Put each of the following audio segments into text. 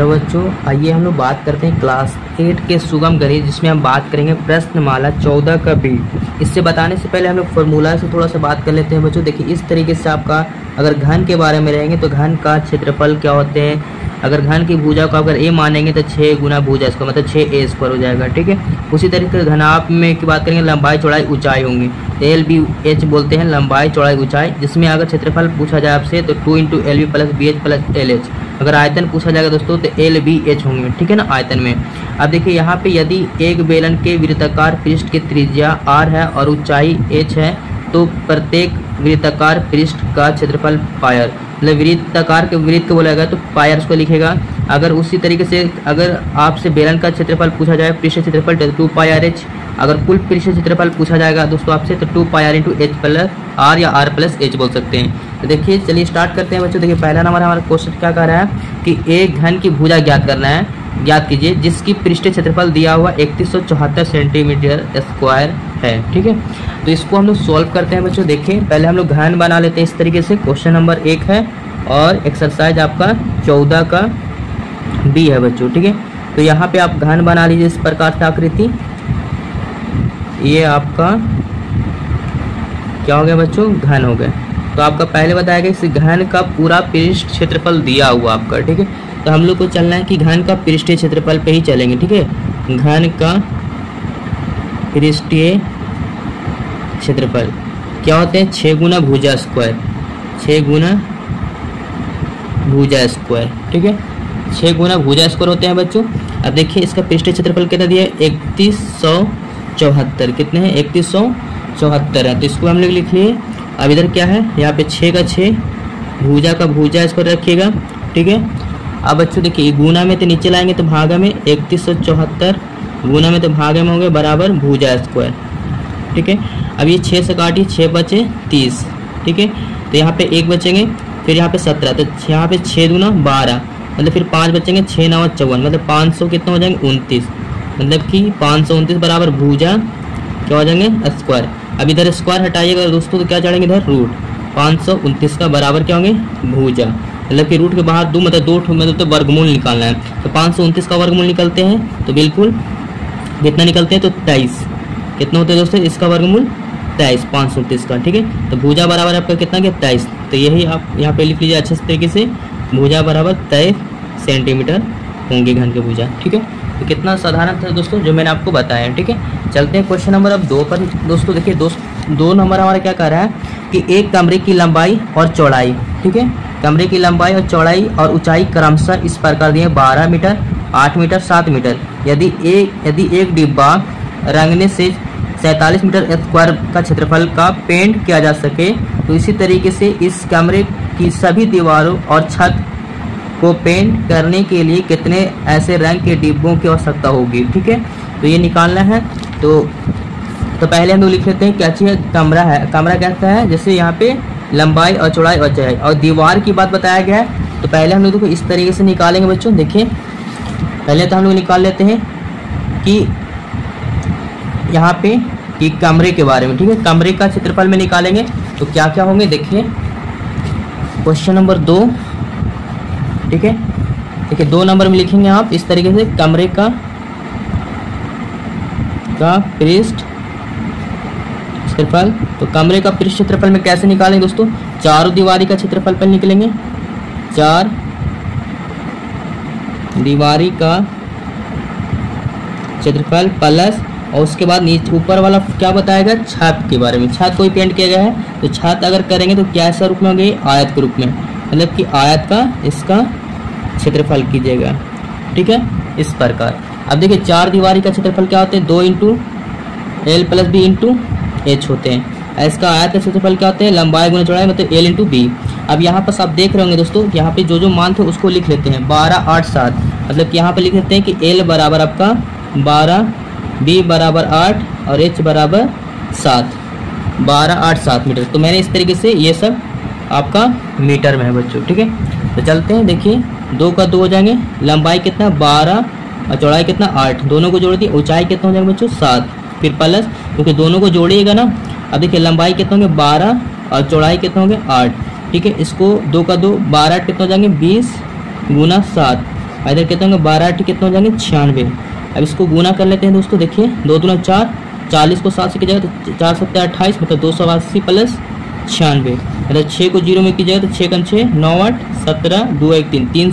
Hello बच्चों, आइए हम लोग बात करते हैं क्लास 8 के सुगम गणित, जिसमें हम बात करेंगे प्रश्नमाला 14 का बी। इससे बताने से पहले हम लोग फॉर्मूला से थोड़ा सा बात कर लेते हैं बच्चों। देखिए, इस तरीके से आपका अगर घन के बारे में रहेंगे तो घन का क्षेत्रफल क्या होते हैं। अगर घन की भुजा को अगर ए मानेंगे तो 6 गुना भुजा इसका मतलब 6a² हो जाएगा। ठीक है, उसी तरीके से घनाभ में की बात करेंगे, लंबाई चौड़ाई ऊंचाई होंगे। LBH बोलते हैं लंबाई चौड़ाई ऊंचाई, जिसमें अगर क्षेत्रफल पूछा जाए आपसे तो 2 × LB + BH + LH। अगर आयतन पूछा जाएगा दोस्तों तो LBH होंगे। ठीक है ना, आयतन में। अब देखिए यहाँ पे यदि एक बेलन के वृत्ताकार पृष्ठ की त्रिज्या r है और ऊंचाई h है तो प्रत्येक वृत्ताकार पृष्ठ का क्षेत्रफल पायर, मतलब वृत्ताकार के वृत्त को बोला गया तो पायर उसको लिखेगा। अगर उसी तरीके से अगर आपसे बेलन का क्षेत्रफल पूछा जाए, पृष्ठ क्षेत्रफल 2πr/h। अगर कुल पृष्ठ क्षेत्रफल पूछा जाएगा दोस्तों आपसे तो 2πr × h + r या r + h बोल सकते हैं। तो देखिए, चलिए स्टार्ट करते हैं बच्चों। देखिए, पहला नंबर हमारा क्वेश्चन क्या कर रहा है कि एक घन की भुजा ज्ञात करना है। ज्ञात कीजिए जिसकी पृष्ठीय क्षेत्रफल दिया हुआ 3174 सेंटीमीटर² है। ठीक है, तो इसको हम लोग सॉल्व करते हैं बच्चों। देखिए, पहले हम लोग घन बना लेते हैं इस तरीके से। क्वेश्चन नंबर 1 है और एक्सरसाइज आपका 14 का बी है बच्चों। ठीक है, तो यहाँ पे आप घन बना लीजिए इस प्रकार से आकृति। ये आपका क्या हो गया बच्चों, घन हो गया। तो आपका पहले बताया गया इस घन का पूरा पृष्ठ क्षेत्रफल दिया हुआ आपका। ठीक है, तो हम लोग को चलना है कि घन का पृष्ठीय क्षेत्रफल पे ही चलेंगे। ठीक है, घन का पृष्ठीय क्षेत्रफल क्या होते हैं, 6 गुना भुजा स्क्वायर, 6 गुना भुजा स्क्वायर। ठीक है, 6 गुना भुजा स्क्वायर होते हैं बच्चों। अब देखिए इसका पृष्ठीय क्षेत्रफल कितना दिया है, 3174। कितने हैं, 3174 है। तो इसको हम लोग लिख लिए। अब इधर क्या है, यहाँ पे 6 का 6, भुजा का भुजा स्क्वायर रखिएगा। ठीक है, अब बच्चों देखिए गुना में तो नीचे लाएंगे तो भागा में 3174 गुना में तो भागे में होंगे बराबर भुजा स्क्वायर। ठीक है, अब ये 6 से काटिए, 6 बचे 30। ठीक है, तो यहाँ पे 1 बचेंगे, फिर यहाँ पे 17, तो यहाँ पे 6 दूना 12, मतलब फिर 5 बचेंगे, 6 9 54, मतलब 500 कितना हो जाएंगे 29, मतलब कि 529 बराबर भुजा क्या हो जाएंगे स्क्वायर। अब इधर स्क्वायर हटाइएगा दोस्तों तो क्या चढ़ेंगे इधर रूट, 529 का बराबर क्या होंगे भुजा, मतलब कि रूट के बाहर दो मतलब 2 मतलब तो वर्गमूल निकालना है। तो 529 का वर्गमूल निकलते हैं तो बिल्कुल कितना निकलते हैं तो 23। कितना होते हैं दोस्तों इसका वर्गमूल 23, 529 का। ठीक है, तो भुजा बराबर आपका कितना गया 23। तो यही आप यहाँ पे लिख लीजिए अच्छे तरीके से, भुजा बराबर 23 सेंटीमीटर होंगे घन के भुजा। ठीक है, तो कितना साधारण था दोस्तों जो मैंने आपको बताया। ठीक है, चलते हैं क्वेश्चन नंबर अब 2 पर दोस्तों। देखिए 2 नंबर हमारा क्या कह रहा है कि एक कमरे की लंबाई और चौड़ाई, ठीक है, कमरे की लंबाई और चौड़ाई और ऊंचाई क्रमशः इस प्रकार दिए 12 मीटर, 8 मीटर, 7 मीटर। यदि एक डिब्बा रंगने से 47 मीटर स्क्वायर का क्षेत्रफल का पेंट किया जा सके तो इसी तरीके से इस कमरे की सभी दीवारों और छत को पेंट करने के लिए कितने ऐसे रंग के डिब्बों की आवश्यकता होगी। ठीक है, तो ये निकालना है। तो पहले हम लोग लिख लेते हैं क्या चाहिए, कमरा है। कमरा कैसा है, जैसे यहाँ पे लंबाई और चौड़ाई और चौड़ाई और दीवार की बात बताया गया है। तो पहले हम लोग को इस तरीके से निकालेंगे बच्चों। देखिए पहले तो हम लोग निकाल लेते हैं कि यहाँ पे कि कमरे के बारे में। ठीक है, कमरे का क्षेत्रफल में निकालेंगे तो क्या क्या होंगे। देखिए क्वेश्चन नंबर 2। ठीक है, देखिए 2 नंबर में लिखेंगे आप इस तरीके से, कमरे का पृष्ठ क्षेत्रफल। तो कमरे का पृष्ठ क्षेत्रफल में कैसे निकालेंगे दोस्तों, चारों दीवारी का क्षेत्रफल पर निकलेंगे, 4 दीवारी का क्षेत्रफल प्लस, और उसके बाद नीचे ऊपर वाला क्या बताएगा छत के बारे में। छत कोई पेंट किया गया है तो छत अगर करेंगे तो क्या ऐसा रूप में होगी, आयत के रूप में, मतलब कि आयत का इसका क्षेत्रफल कीजिएगा। ठीक है, इस प्रकार। अब देखिए 4 दीवारी का क्षेत्रफल क्या होते हैं, 2 × L + B × H होते हैं। इसका आयत का क्षेत्रफल क्या होते हैं, लंबाई गुना चौड़ाई मतलब L × B। अब यहाँ पर आप देख रहे होंगे दोस्तों, यहाँ पे जो मान थे उसको लिख लेते हैं, 12 8 7, मतलब कि यहाँ पे लिख लेते हैं कि L बराबर आपका 12, B बराबर 8 और H बराबर 7, 12 8 7 मीटर। तो मैंने इस तरीके से ये सब आपका मीटर में है बच्चों। ठीक है, तो चलते हैं। देखिए 2 का 2 हो जाएंगे, लंबाई कितना 12 और चौड़ाई कितना 8, दोनों को जोड़ दिए, ऊंचाई कितना हो जाएगा बच्चों 7, फिर प्लस क्योंकि दोनों को जोड़िएगा ना। अब देखिए लंबाई कितना होंगे 12 और चौड़ाई कितना होंगे 8। ठीक है, इसको 2 का 2 12 8 कितना हो जाएंगे 20 गुना 7, इधर कितने होंगे 12 8 कितने हो जाएंगे 96। अब इसको गुना कर लेते हैं दोस्तों। देखिए 2 दूना 4, 40 को 7 से कीजिएगा तो 4 7 28 मतलब 280 प्लस 96। अगर 6 को 0 में कीजिएगा तो 6 कम 6 9 8 17 2 1 3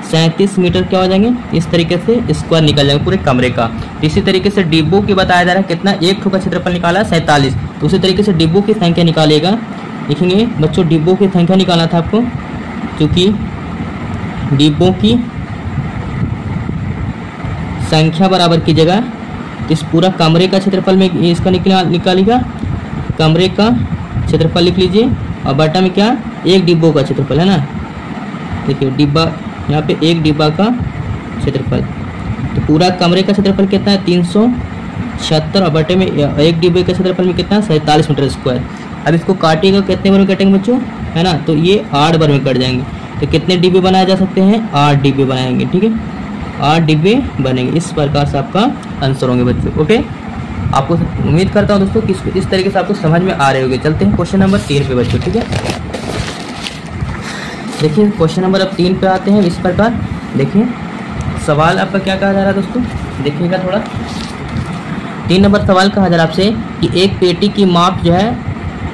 337 मीटर क्या हो जाएंगे। इस तरीके से स्क्वायर निकल जाएंगे पूरे कमरे का। इसी तरीके से डिब्बों की बताया जा रहा है कितना, एक ठो का क्षेत्रफल निकाला है 47। तो उसी तरीके से डिब्बों की संख्या निकालेगा। देखेंगे बच्चों डिब्बों की संख्या निकालना था आपको, क्योंकि डिब्बों की संख्या बराबर की जगह इस पूरा कमरे का क्षेत्रफल में इसका निकालेगा। कमरे का क्षेत्रफल लिख लीजिए और बटा में क्या, एक डिब्बों का क्षेत्रफल है ना। देखिए डिब्बा यहाँ पे एक डिब्बा का क्षेत्रफल, तो पूरा कमरे का क्षेत्रफल कितना है 376 और बटे में एक डिब्बे का क्षेत्रफल में कितना है 47 मीटर स्क्वायर। अब इसको काटिएगा कितने बार में कटेंगे बच्चों, है ना, तो ये 8 बार में कट जाएंगे। तो कितने डिब्बे बनाए जा सकते हैं, 8 डिब्बे बनाएंगे। ठीक है 8 डिब्बे बनेंगे। इस प्रकार से आपका आंसर होंगे बच्चों। ओके, आपको उम्मीद करता हूँ दोस्तों कि इस तरीके से आपको समझ में आ रहे होंगे। चलते हैं क्वेश्चन नंबर 3 पे बच्चों। ठीक है, देखिए क्वेश्चन नंबर अब 3 पे आते हैं। इस प्रकार देखिए सवाल आपका क्या कहा जा रहा है दोस्तों, देखिएगा थोड़ा। 3 नंबर सवाल कहा जा रहा है आपसे कि एक पेटी की माप जो है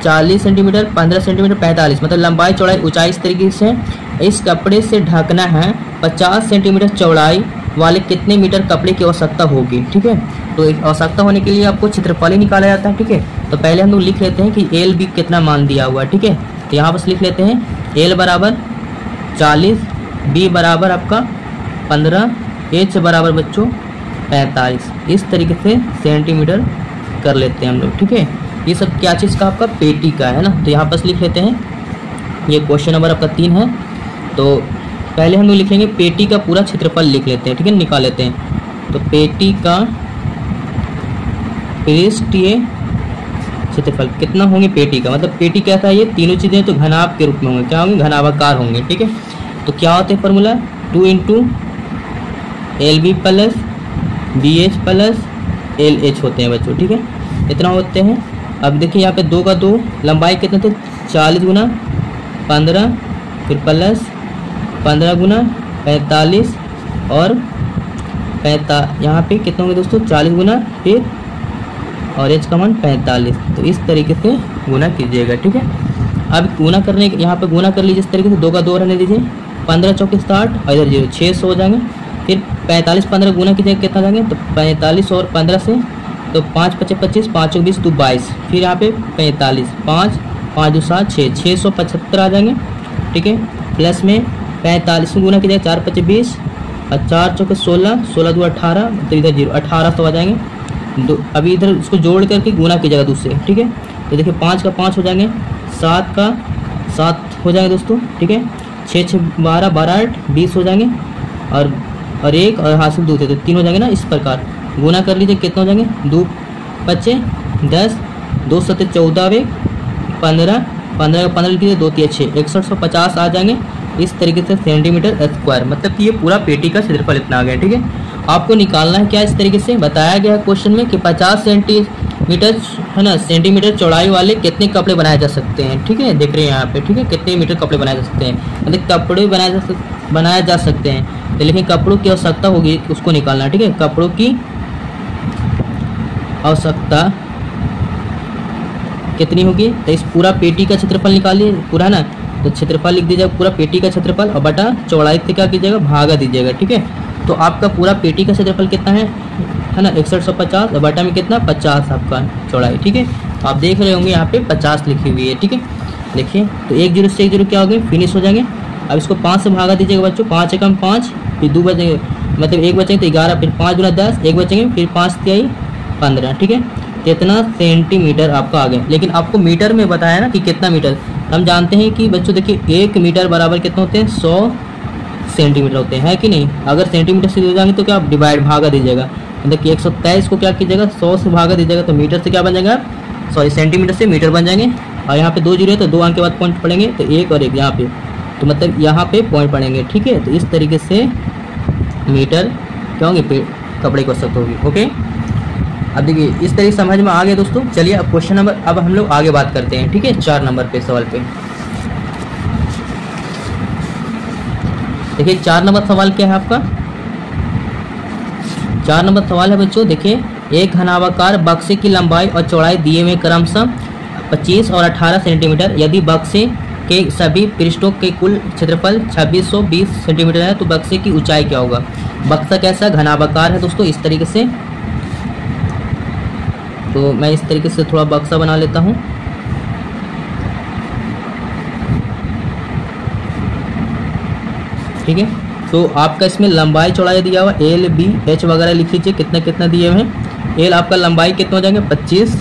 40 सेंटीमीटर 15 सेंटीमीटर 45 मतलब लंबाई चौड़ाई ऊंचाई इस तरीके से इस कपड़े से ढकना है 50 सेंटीमीटर चौड़ाई वाले कितने मीटर कपड़े की आवश्यकता होगी। ठीक है, तो आवश्यकता होने के लिए आपको क्षेत्रफल ही निकाला जाता है। ठीक है, तो पहले हम लोग लिख लेते हैं कि एल बी कितना मान दिया हुआ है। ठीक है, तो यहाँ पर लिख लेते हैं एल बराबर 40, बी बराबर आपका 15, एच बराबर बच्चों 45। इस तरीके से सेंटीमीटर कर लेते हैं हम लोग। ठीक है, ये सब क्या चीज़ का, आपका पेटी का है ना। तो यहाँ पर लिख लेते हैं, ये क्वेश्चन नंबर आपका 3 है। तो पहले हम लोग लिखेंगे पेटी का पूरा क्षेत्रफल लिख लेते हैं। ठीक है, निकाल लेते हैं। तो पेटी का पृष्ठीय क्षेत्रफल कितना होंगे, पेटी का मतलब पेटी कैसा है, ये तीनों चीज़ें तो घनाभ के रूप में होंगे। क्या होंगे, घनाभाकार होंगे। ठीक है, तो क्या होते हैं formula 2 into L B plus B H plus L H होते हैं बच्चों। ठीक है, इतना होते हैं। अब देखिए यहाँ पे 2 का 2 लंबाई कितने थे 40 गुना 15 फिर प्लस 15 गुना 45 और यहाँ पे कितने होंगे दोस्तों 40 गुना फिर और एच का मान 45। तो इस तरीके से गुना कीजिएगा। ठीक है, अब गुना करने यहाँ पे गुना कर लीजिए इस तरीके से। 2 का 2 रहने दीजिए, 15 चौके 60 और इधर 0 600 हो जाएंगे। फिर 45 15 गुना कीजिएगा कितना जाएंगे, तो 45 और 15 से तो 5 5 25 5 20 तो 22। फिर यहाँ पे 45 5 5 2 7 6 675 आ जाएंगे। ठीक है, प्लस में 45 में गुना कीजिएगा 4 5 20 और 4 चौके 16 16 2 18 तो इधर 0 1800 आ जाएंगे। अभी इधर इसको जोड़ करके गुना कीजिएगा दूसरे। ठीक है, तो देखिए 5 का 5 हो जाएंगे, 7 का 7 हो जाएंगे दोस्तों। ठीक है, 6 6 12 12 8 20 हो जाएंगे और 1 और हासिल 2 थे तो 3 हो जाएंगे ना। इस प्रकार गुना कर लीजिए कितना हो जाएंगे 2 बच्चे 10 2 7 14 15 15 का 15 लिखिए 2 3 6 6150 आ जाएंगे। इस तरीके से सेंटीमीटर स्क्वायर मतलब कि ये पूरा पेटी का क्षेत्रफल इतना आ गया। ठीक है, आपको निकालना है क्या, इस तरीके से बताया गया है क्वेश्चन में कि 50 सेंटीमीटर है ना सेंटीमीटर चौड़ाई वाले कितने कपड़े बनाए जा सकते हैं। ठीक है, देख रहे हैं यहाँ पे। ठीक है, कितने मीटर कपड़े बनाए जा सकते हैं, मतलब कपड़े बनाए जा सकते हैं। तो लेकिन कपड़ों की आवश्यकता होगी उसको निकालना। ठीक है, कपड़ों की आवश्यकता कितनी होगी, तो इस पूरा पेटी का क्षेत्रफल निकालिए पूरा है ना। तो क्षेत्रफल लिख दीजिएगा पूरा पेटी का क्षेत्रफल और बटा चौड़ाई से क्या कीजिएगा भागा दीजिएगा। ठीक है, तो आपका पूरा पेटी का क्षेत्रफल कितना है ना 6150 और बटा में कितना 50 आपका चौड़ाई। ठीक है, आप देख रहे होंगे यहाँ पे 50 लिखी हुई है। ठीक है, देखिए तो 1 0 से 1 0 क्या हो गए फिनिश हो जाएंगे। अब इसको 5 से भागा दीजिएगा बच्चों, 5 एकम 5 फिर 2 बचेंगे मतलब 1 बचेंगे तो 11 फिर 5 गुना 10 1 बचेंगे फिर 5 तिहाई 15। ठीक है, कितना सेंटीमीटर आपका आ गया। लेकिन आपको मीटर में बताया ना कि कितना मीटर, हम जानते हैं कि बच्चों देखिए 1 मीटर बराबर कितने होते हैं 100 सेंटीमीटर होते हैं, है कि नहीं। अगर सेंटीमीटर से दे जाएंगे तो क्या आप डिवाइड भागा दीजिएगा, मतलब कि 123 को क्या कीजिएगा 100 से भागा दीजिएगा तो मीटर से क्या बन जाएगा, सॉरी सेंटीमीटर से मीटर बन जाएंगे। और यहाँ पे 2 जीरो है तो 2 अंक के बाद पॉइंट पड़ेंगे तो 1 और 1 यहाँ पे, तो मतलब यहाँ पे पॉइंट पड़ेंगे। ठीक है, तो इस तरीके से मीटर क्या होंगे कपड़े को आवश्यकता होगी। ओके, अब देखिए इस तरीके समझ में आ गया दोस्तों। चलिए अब क्वेश्चन नंबर अब हम लोग आगे बात करते हैं। ठीक है, 4 नंबर पे सवाल पे देखिए 4 नंबर सवाल क्या है आपका, 4 नंबर सवाल है बच्चों, देखिए एक घनाभाकार बक्से की लंबाई और चौड़ाई दिए हुए क्रमशः 25 और 18 सेंटीमीटर, यदि बक्से के सभी पृष्ठों के कुल क्षेत्रफल 2620 सेंटीमीटर है तो बक्से की ऊंचाई क्या होगा। बक्सा कैसा घनाभाकार है दोस्तों, इस तरीके से, तो मैं इस तरीके से थोड़ा बक्सा बना लेता हूँ। ठीक है, तो आपका इसमें लंबाई चौड़ाई दिया हुआ एल बी एच वगैरह लिख लीजिए, कितना कितना दिए हुए हैं। एल आपका लंबाई कितना हो जाएंगे 25,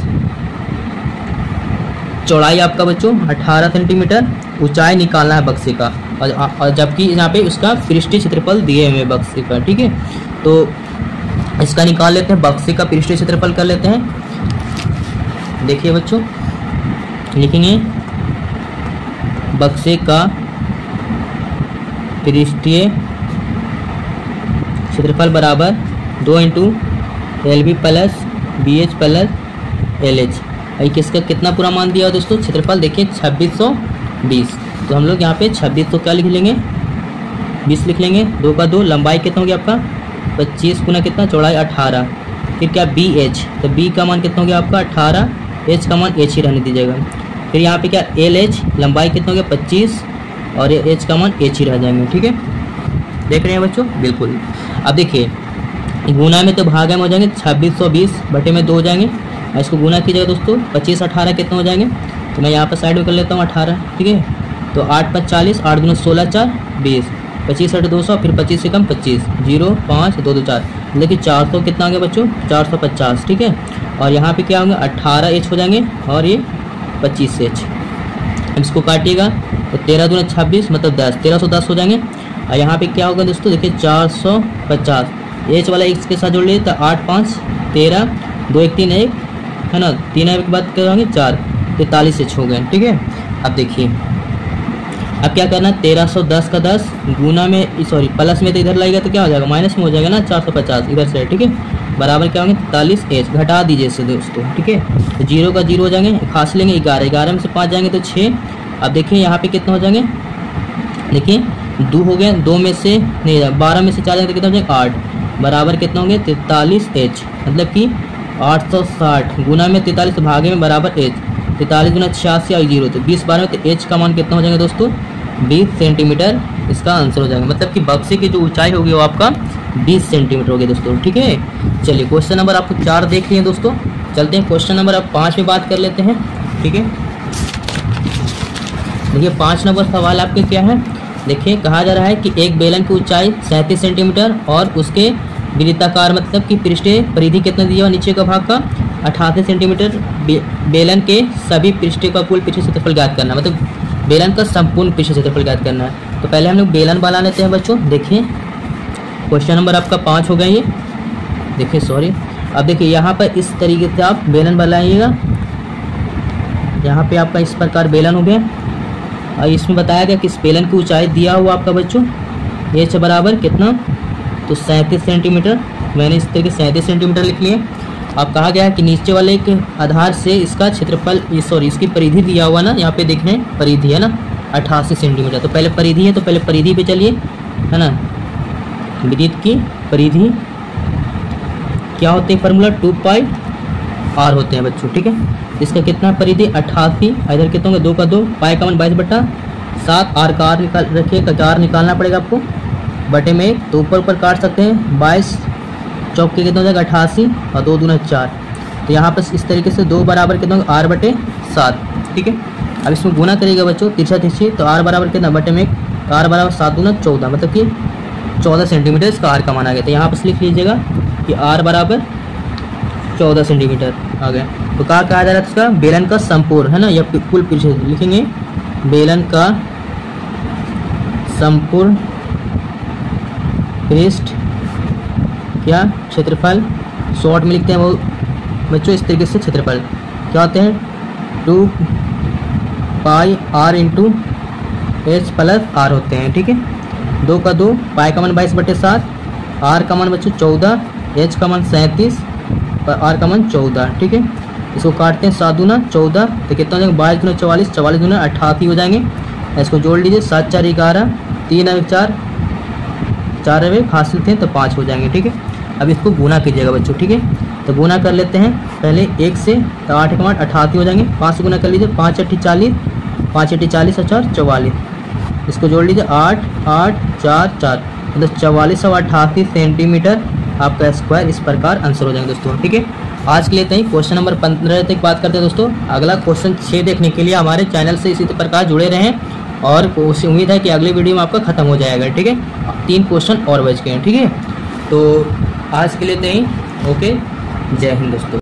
चौड़ाई आपका बच्चों 18 सेंटीमीटर, ऊंचाई निकालना है बक्से का, और जबकि यहाँ पे उसका पृष्ठीय क्षेत्रफल दिए हुए बक्से का। ठीक है, तो इसका निकाल लेते हैं, बक्से का पृष्ठीय क्षेत्रफल कर लेते हैं। देखिए बच्चों, लिखेंगे बक्से का पृष्ठीय क्षेत्रफल बराबर 2 into L B plus B H plus L H. किसका कितना पूरा मान दिया दोस्तों, क्षेत्रफल देखिए 2620, तो हम लोग यहाँ पे 26 तो क्या लिख लेंगे 20 लिख लेंगे, 2 का 2, लंबाई कितना हो गया आपका 25 गुना कितना चौड़ाई 18, फिर क्या बी एच, तो बी का मान कितना हो गया आपका 18, एच का मान एच ही रहने दीजिएगा, फिर यहाँ पे क्या एल एच लंबाई कितना हो गया 25 और एच का मान एच ही रह जाएंगे। ठीक है, देख रहे हैं बच्चों, बिल्कुल। अब देखिए गुना में तो भागे में हो जाएंगे 2620 बटे में 2 हो जाएंगे, इसको गुना कीजिएगा दोस्तों, 25 18 कितना हो जाएंगे, तो मैं यहाँ पर साइड में कर लेता हूँ 18। ठीक है, तो 8 5 40, 8 दूना 16 4 20, 25 8 200, फिर 25 से कम 25, 0 5 2 2 4, देखिए 400 कितना हो गया बच्चों 450। ठीक है, और यहाँ पे क्या होंगे 18 एच हो जाएंगे और ये 25 एच, इसको काटिएगा तो 13 दूना 26 मतलब 10, 1310 हो जाएंगे। और यहाँ पे क्या होगा दोस्तों, देखिए 450, एच वाला एक्स के साथ जोड़ लीजिए तो 8 5 13, 2 1 3 1 है ना, 3 के बाद क्या होंगे 4, 43 एच हो गए। ठीक है, अब देखिए अब क्या करना, 1310 का 10 गुना में सॉरी प्लस में तो इधर लगेगा तो क्या हो जाएगा माइनस में हो जाएगा ना 450 इधर से। ठीक है, बराबर क्या होंगे 43 एच, घटा दीजिए इससे दोस्तों। ठीक है, तो 0 का 0 हो जाएंगे, खास लेंगे 11, 11 में से 5 जाएंगे तो 6। अब देखिए यहाँ पे कितना हो जाएंगे, देखिए 2 हो गए, 2 में से नहीं 12 में से 4 जाएंगे तो कितना हो जाएगा 8, बराबर कितना होंगे 43 एच, मतलब कि 860 गुना में 43 भागे में बराबर एच, 43 गुना 86 और 0 तो 20 12 में, तो एच का मान कितना हो जाएगा दोस्तों 20 सेंटीमीटर, इसका आंसर हो जाएगा। मतलब कि बक्से की जो ऊंचाई होगी वो आपका 20 सेंटीमीटर होगी दोस्तों। ठीक है, चलिए क्वेश्चन नंबर आपको 4 देख लिए दोस्तों, चलते हैं क्वेश्चन नंबर आप 5 में बात कर लेते हैं। ठीक है, देखिए 5 नंबर सवाल आपके क्या है, देखिए कहा जा रहा है कि एक बेलन की ऊंचाई 37 सेंटीमीटर और उसके वृत्ताकार मतलब कि पृष्ठीय परिधि कितना दिया हुआ नीचे का भाग का 88 सेंटीमीटर, बेलन के सभी पृष्ठों का कुल पृष्ठीय क्षेत्रफल ज्ञात करना, मतलब बेलन का संपूर्ण पृष्ठीय क्षेत्रफल ज्ञात करना है। तो पहले हम लोग बेलन बना लेते हैं बच्चों। देखिए क्वेश्चन नंबर आपका 5 हो गया ये, देखिए सॉरी। अब देखिए यहाँ पर इस तरीके से आप बेलन बनाइएगा, यहाँ पे आपका इस प्रकार बेलन हो गया और इसमें बताया गया कि इस बेलन की ऊंचाई दिया हुआ आपका बच्चों एच बराबर कितना, तो 37 सेंटीमीटर, मैंने इस तरीके 37 सेंटीमीटर लिख लिए। अब कहा गया है कि नीचे वाले के आधार से इसका क्षेत्रफल सॉरी इसकी परिधि दिया हुआ ना, यहाँ पे देख रहे हैं परिधि है ना 88 सेंटीमीटर, तो पहले परिधि है तो पहले परिधि पे चलिए है ना। वृत्त की परिधि क्या होते हैं, फार्मूला 2 पाई आर होते हैं बच्चों। ठीक है, इसका कितना परिधि 88, इधर कितना होंगे 2 का 2, पाई का मान 22/7, आर का आर निकाल रखिए, का आर निकालना पड़ेगा आपको बटे में, तो ऊपर काट सकते हैं 22 चौक के कितना हो जाएगा 88 और 2 दूना 4, तो यहाँ पर इस तरीके से 2 बराबर कितना होगा r/7। ठीक है, अब इसमें गुना करिएगा बच्चों तिरछा तिरछी, तो r बराबर कितना बटे में, r बराबर 7 दूना 14, मतलब कि 14 सेंटीमीटर इसका r का मान आ गया। तो यहाँ पर लिख लीजिएगा कि r बराबर 14 सेंटीमीटर आ गया। तो कहा जा रहा है इसका बेलन का संपूर्ण है ना, या कुल पृष्ठ लिखेंगे बेलन का संपूर्ण पृष्ठ क्या क्षेत्रफल, शॉर्ट में लिखते हैं वो बच्चों इस तरीके से, क्षेत्रफल क्या होते हैं 2 pi r into h plus r होते हैं। ठीक है, 2 का 2, पाई का मान 22/7, आर का मान बच्चों 14, एच का मान 37 और आर का मान 14। ठीक है, इसको काटते हैं 7 दूना 14, तो कितना हो जाएगा 22 दूना 44, 44 दूना 88 हो जाएंगे। इसको जोड़ लीजिए 7 4 11, 3 1 4 4 अवयव हासिल थे तो 5 हो जाएंगे। ठीक है, अब इसको गुना कीजिएगा बच्चों। ठीक है, तो गुना कर लेते हैं पहले 1 से, तो 8 के 8 88 हो जाएंगे। 5 से गुना कर लीजिए, 5 8 40, 5 8 40 और 4 44, इसको जोड़ लीजिए 8 8 4 4, मतलब 4488 सेंटीमीटर आपका स्क्वायर। इस प्रकार आंसर हो जाएंगे दोस्तों। ठीक है, आज के लिए इतना ही। क्वेश्चन नंबर 15 तक बात करते हैं दोस्तों। अगला क्वेश्चन 6 देखने के लिए हमारे चैनल से इसी प्रकार जुड़े रहें, और उम्मीद है कि अगले वीडियो में आपका खत्म हो जाएगा। ठीक है, 3 क्वेश्चन और बच गए हैं। ठीक है, तो आज के लिए इतना ही। ओके, जय हिंद दोस्तों।